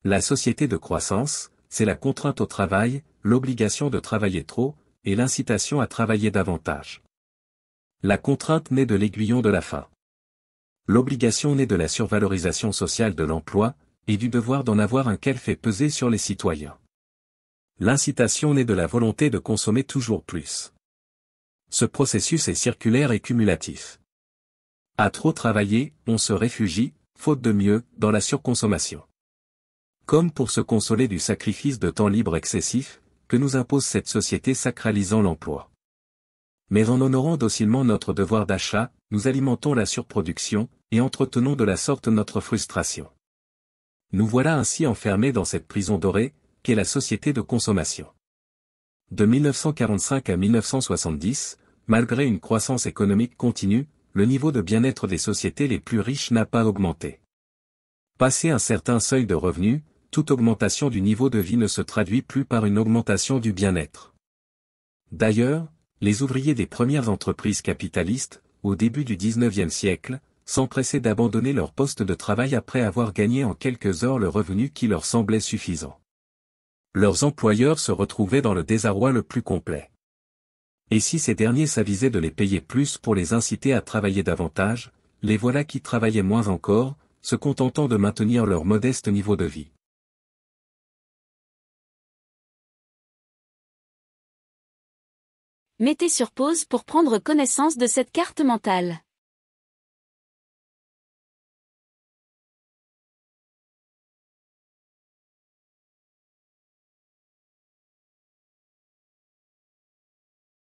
La société de croissance, c'est la contrainte au travail, l'obligation de travailler trop, et l'incitation à travailler davantage. La contrainte naît de l'aiguillon de la faim. L'obligation naît de la survalorisation sociale de l'emploi, et du devoir d'en avoir un qu'elle fait peser sur les citoyens. L'incitation naît de la volonté de consommer toujours plus. Ce processus est circulaire et cumulatif. À trop travailler, on se réfugie, faute de mieux, dans la surconsommation. Comme pour se consoler du sacrifice de temps libre excessif, que nous impose cette société sacralisant l'emploi. Mais en honorant docilement notre devoir d'achat, nous alimentons la surproduction, et entretenons de la sorte notre frustration. Nous voilà ainsi enfermés dans cette prison dorée, qu'est la société de consommation. De 1945 à 1970, malgré une croissance économique continue, le niveau de bien-être des sociétés les plus riches n'a pas augmenté. Passé un certain seuil de revenus, toute augmentation du niveau de vie ne se traduit plus par une augmentation du bien-être. D'ailleurs, les ouvriers des premières entreprises capitalistes, au début du XIXe siècle, s'empressaient d'abandonner leur poste de travail après avoir gagné en quelques heures le revenu qui leur semblait suffisant. Leurs employeurs se retrouvaient dans le désarroi le plus complet. Et si ces derniers s'avisaient de les payer plus pour les inciter à travailler davantage, les voilà qui travaillaient moins encore, se contentant de maintenir leur modeste niveau de vie. Mettez sur pause pour prendre connaissance de cette carte mentale.